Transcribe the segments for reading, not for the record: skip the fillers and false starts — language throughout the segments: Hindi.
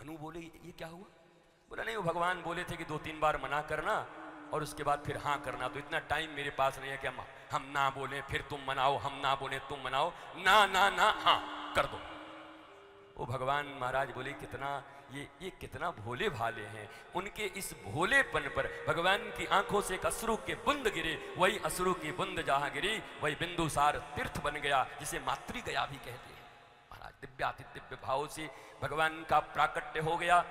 मनु बोले ये क्या हुआ? बोला नहीं, वो भगवान बोले थे कि 2-3 बार मना करना और उसके बाद फिर हाँ करना, तो इतना टाइम मेरे पास नहीं है कि हम ना बोले फिर तुम मनाओ, हम ना बोले तुम मनाओ, ना ना ना हाँ कर दो। वो भगवान महाराज बोले कितना ये कितना भोले भाले हैं। उनके इस भोलेपन पर भगवान की आंखों से एक अश्रु के बुंद गिरे, वही अश्रु की बुंद जहां गिरी वही बिंदुसार तीर्थ बन गया, जिसे मातृ गया भी कहते हैं। महाराज दिव्याति दिव्य भाव से भगवान का प्राकट्य हो गया।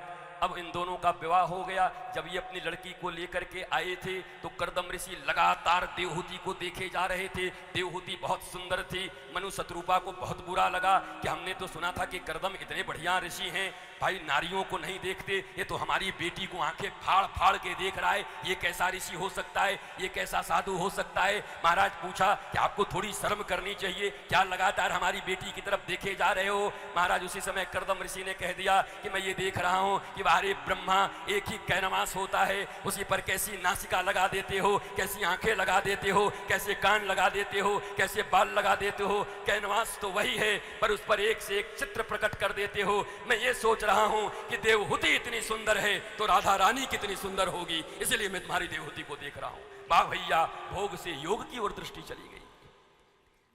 अब इन दोनों का विवाह हो गया। जब ये अपनी लड़की को लेकर के आए थे तो कर्दम ऋषि लगातार देवहूति को देखे जा रहे थे। देवहूति बहुत सुंदर थी। मनु शत्रुपा को बहुत बुरा लगा कि हमने तो सुना था कि कर्दम इतने बढ़िया ऋषि हैं, भाई नारियों को नहीं देखते, ये तो हमारी बेटी को आंखें फाड़ फाड़ के देख रहा है, ये कैसा ऋषि हो सकता है, ये कैसा साधु हो सकता है। महाराज पूछा कि आपको थोड़ी शर्म करनी चाहिए, क्या लगातार हमारी बेटी की तरफ देखे जा रहे हो? महाराज उसी समय कर्दम ऋषि ने कह दिया कि मैं ये देख रहा हूं कि अरे ब्रह्मा एक ही कैनवास होता है, उसी पर कैसी नासिका लगा देते हो, कैसी आंखें लगा देते हो, कैसे कान लगा देते हो, कैसे बाल लगा देते हो। कैनवास तो वही है पर उस पर एक से एक चित्र प्रकट कर देते हो। मैं ये सोच रहा हूं कि देवहूति इतनी सुंदर है तो राधा रानी कितनी सुंदर होगी, इसलिए मैं तुम्हारी देवहूति को देख रहा हूं। वाह भैया, भोग से योग की ओर दृष्टि चली गई,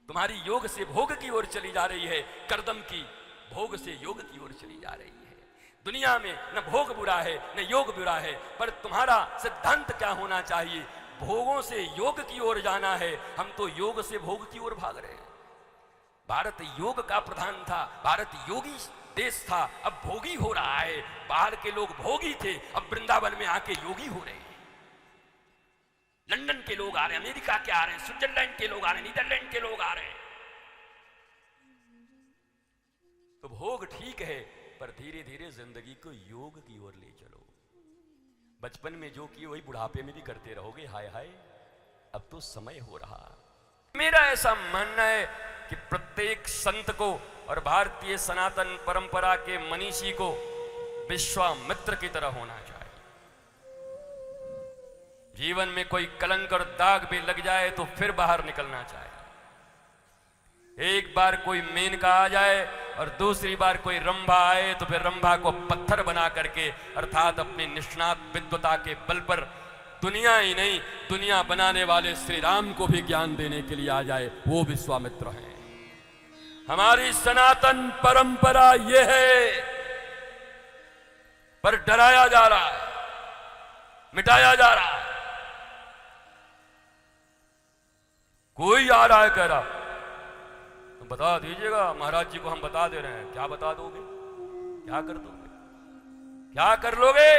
तुम्हारी योग से भोग की ओर चली जा रही है, कर्दम की भोग से योग की ओर चली जा रही है। दुनिया में न भोग बुरा है न योग बुरा है, पर तुम्हारा सिद्धांत क्या होना चाहिए? भोगों से योग की ओर जाना है, हम तो योग से भोग की ओर भाग रहे हैं। भारत योग का प्रधान था, भारत योगी देश था, अब भोगी हो रहा है। बाहर के लोग भोगी थे, अब वृंदावन में आके योगी हो रहे हैं। लंदन के लोग आ रहे हैं, अमेरिका के आ रहे हैं, स्विट्जरलैंड के लोग आ रहे हैं, नीदरलैंड के लोग आ रहे हैं। तो भोग ठीक है पर धीरे धीरे जिंदगी को योग की ओर ले चलो। बचपन में जो किए वही बुढ़ापे में भी करते रहोगे। हाय हाय, अब तो समय हो रहा। मेरा ऐसा मानना है कि प्रत्येक संत को और भारतीय सनातन परंपरा के मनीषी को विश्वामित्र की तरह होना चाहिए। जीवन में कोई कलंक और दाग भी लग जाए तो फिर बाहर निकलना चाहिए। एक बार कोई मेनका आ जाए और दूसरी बार कोई रंभा आए तो फिर रंभा को पत्थर बना करके अर्थात अपनी निष्णात विद्वता के बल पर दुनिया ही नहीं, दुनिया बनाने वाले श्री राम को भी ज्ञान देने के लिए आ जाए, वो विश्वामित्र हैं। हमारी सनातन परंपरा ये है, पर डराया जा रहा है, मिटाया जा रहा है। कोई आ रहा है कह रहा तो बता दीजिएगा, महाराज जी को हम बता दे रहे हैं। क्या बता दोगे? क्या कर दोगे? क्या कर लोगे?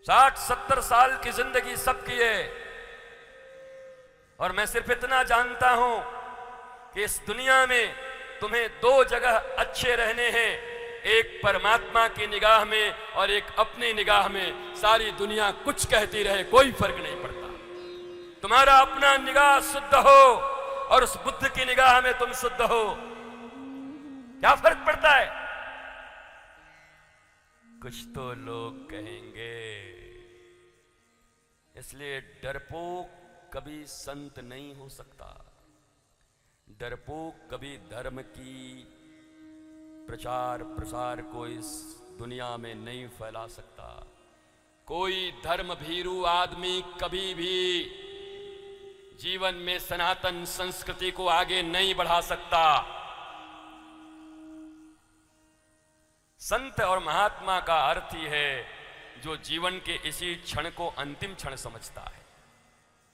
60-70 साल की जिंदगी सबकी है और मैं सिर्फ इतना जानता हूं कि इस दुनिया में तुम्हें 2 जगह अच्छे रहने हैं, एक परमात्मा की निगाह में और एक अपनी निगाह में। सारी दुनिया कुछ कहती रहे, कोई फर्क नहीं पड़ता। तुम्हारा अपना निगाह शुद्ध हो और उस बुद्ध की निगाह में तुम शुद्ध हो, क्या फर्क पड़ता है? कुछ तो लोग कहेंगे। इसलिए डरपोक कभी संत नहीं हो सकता। डरपोक कभी धर्म की प्रचार प्रसार को इस दुनिया में नहीं फैला सकता। कोई धर्म भीरू आदमी कभी भी जीवन में सनातन संस्कृति को आगे नहीं बढ़ा सकता। संत और महात्मा का अर्थ ही है जो जीवन के इसी क्षण को अंतिम क्षण समझता है।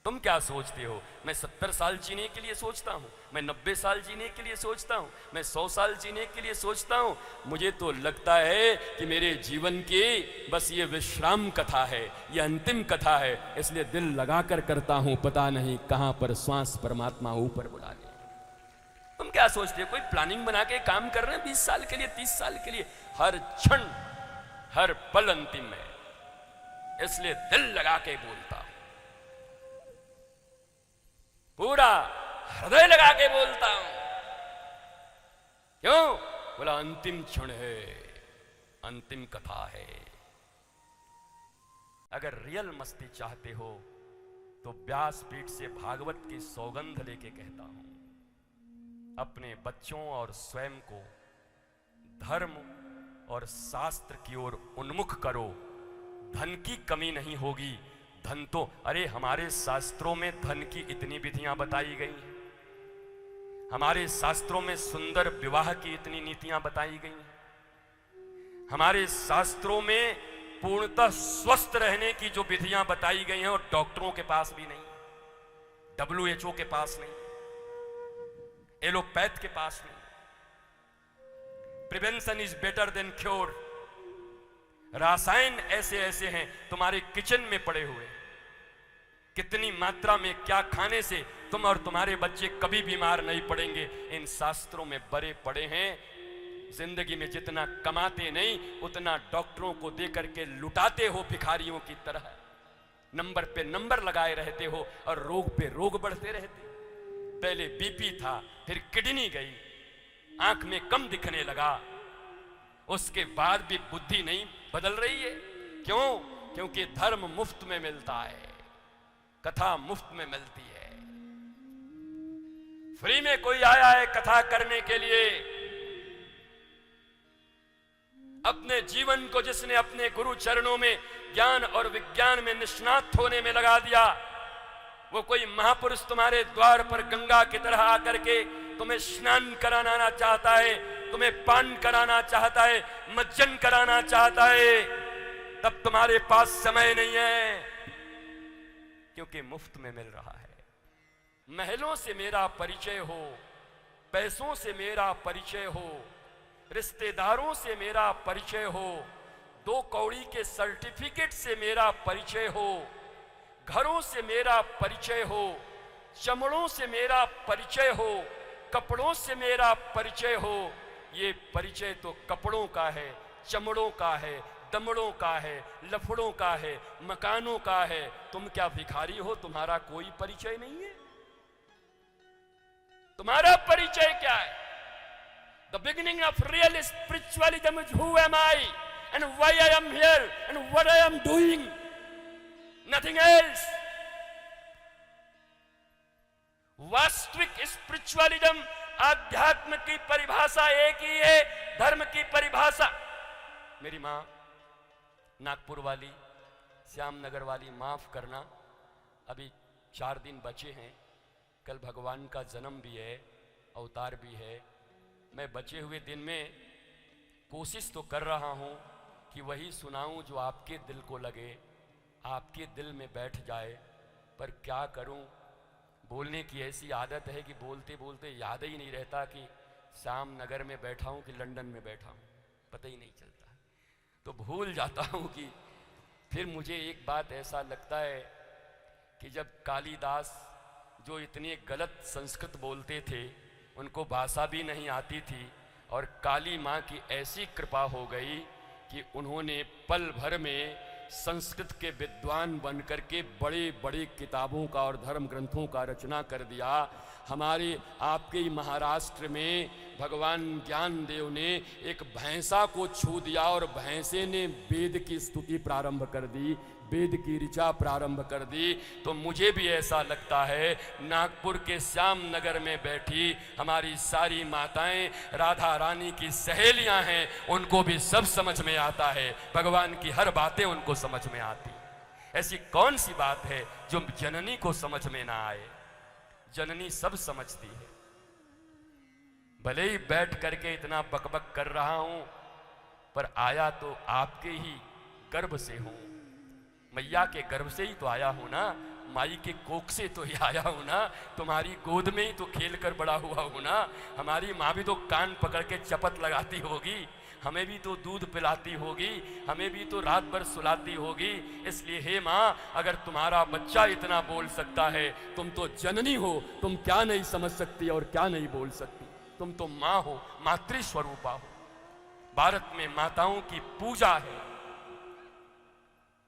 तुम क्या सोचते हो? मैं 70 साल जीने के लिए सोचता हूं, मैं 90 साल जीने के लिए सोचता हूं, मैं 100 साल जीने के लिए सोचता हूं। मुझे तो लगता है कि मेरे जीवन की बस ये विश्राम कथा है, ये अंतिम कथा है, इसलिए दिल लगाकर करता हूं, पता नहीं कहां पर श्वास परमात्मा ऊपर बुला ले। तुम क्या सोचते हो? कोई प्लानिंग बना के काम कर रहे हैं 20 साल के लिए, 30 साल के लिए? हर क्षण हर पल अंतिम है, इसलिए दिल लगा के बोलता हूं, पूरा हृदय लगा के बोलता हूं। क्यों? बोला अंतिम क्षण है, अंतिम कथा है। अगर रियल मस्ती चाहते हो तो व्यासपीठ से भागवत की सौगंध लेके कहता हूं, अपने बच्चों और स्वयं को धर्म और शास्त्र की ओर उन्मुख करो, धन की कमी नहीं होगी। धन तो, अरे हमारे शास्त्रों में धन की इतनी विधियां बताई गई हैं, हमारे शास्त्रों में सुंदर विवाह की इतनी नीतियां बताई गई हैं, हमारे शास्त्रों में पूर्णतः स्वस्थ रहने की जो विधियां बताई गई हैं और डॉक्टरों के पास भी नहीं, WHO के पास नहीं, एलोपैथ के पास नहीं। Prevention is better than cure. रासायन ऐसे ऐसे हैं तुम्हारे किचन में पड़े हुए, कितनी मात्रा में क्या खाने से तुम और तुम्हारे बच्चे कभी बीमार नहीं पड़ेंगे, इन शास्त्रों में बड़े पड़े हैं। जिंदगी में जितना कमाते नहीं उतना डॉक्टरों को दे करके लुटाते हो भिखारियों की तरह, नंबर पे नंबर लगाए रहते हो और रोग पे रोग बढ़ते रहते। पहले बीपी था, फिर किडनी गई, आंख में कम दिखने लगा, उसके बाद भी बुद्धि नहीं बदल रही है। क्यों? क्योंकि धर्म मुफ्त में मिलता है, कथा मुफ्त में मिलती है। फ्री में कोई आया है कथा करने के लिए। अपने जीवन को जिसने अपने गुरु चरणों में ज्ञान और विज्ञान में निष्णात होने में लगा दिया, वो कोई महापुरुष तुम्हारे द्वार पर गंगा की तरह आकर के तुम्हें स्नान कराना चाहता है, तुम्हें पान कराना चाहता है, मज्जन कराना चाहता है, तब तुम्हारे पास समय नहीं है, क्योंकि मुफ्त में मिल रहा है। महलों से मेरा परिचय हो, पैसों से मेरा परिचय हो, रिश्तेदारों से मेरा परिचय हो, 2 कौड़ी के सर्टिफिकेट से मेरा परिचय हो, घरों से मेरा परिचय हो, चमड़ों से मेरा परिचय हो, कपड़ों से मेरा परिचय हो। ये परिचय तो कपड़ों का है, चमड़ों का है, दमड़ों का है, लफड़ों का है, मकानों का है। तुम क्या भिखारी हो? तुम्हारा कोई परिचय नहीं है। तुम्हारा परिचय क्या है? The beginning of real spiritualism is who am I and why I am here and what I am doing. Nothing else. वास्तविक स्पिरिचुअलिज्म, आध्यात्म की परिभाषा एक ही है, धर्म की परिभाषा। मेरी मां नागपुर वाली, श्यामनगर वाली, माफ करना, अभी 4 दिन बचे हैं, कल भगवान का जन्म भी है, अवतार भी है। मैं बचे हुए दिन में कोशिश तो कर रहा हूं कि वही सुनाऊं जो आपके दिल को लगे, आपके दिल में बैठ जाए, पर क्या करूं, बोलने की ऐसी आदत है कि बोलते बोलते याद ही नहीं रहता कि श्यामनगर में बैठा हूं कि लंदन में बैठा हूं, पता ही नहीं चलता। तो भूल जाता हूं कि फिर मुझे एक बात ऐसा लगता है कि जब कालिदास जो इतने गलत संस्कृत बोलते थे, उनको भाषा भी नहीं आती थी, और काली माँ की ऐसी कृपा हो गई कि उन्होंने पल भर में संस्कृत के विद्वान बनकर के बड़े बड़े किताबों का और धर्म ग्रंथों का रचना कर दिया। हमारे आपके ही महाराष्ट्र में भगवान ज्ञान देव ने एक भैंसा को छू दिया और भैंसे ने वेद की स्तुति प्रारंभ कर दी, वेद की ऋचा प्रारंभ कर दी। तो मुझे भी ऐसा लगता है नागपुर के श्यामनगर में बैठी हमारी सारी माताएं राधा रानी की सहेलियां हैं, उनको भी सब समझ में आता है, भगवान की हर बातें उनको समझ में आती। ऐसी कौन सी बात है जो जननी को समझ में ना आए? जननी सब समझती है। भले ही बैठ करके इतना बकबक कर रहा हूं, पर आया तो आपके ही गर्भ से हूं, मैया के गर्भ से ही तो आया हूं ना, माई के कोख से तो ही आया हूं ना, तुम्हारी गोद में ही तो खेल कर बड़ा हुआ हूं ना। हमारी माँ भी तो कान पकड़ के चपत लगाती होगी, हमें भी तो दूध पिलाती होगी, हमें भी तो रात भर सुलाती होगी। इसलिए हे माँ, अगर तुम्हारा बच्चा इतना बोल सकता है, तुम तो जननी हो, तुम क्या नहीं समझ सकती और क्या नहीं बोल सकती? तुम तो माँ हो, मातृ स्वरूपा हो। भारत में माताओं की पूजा है,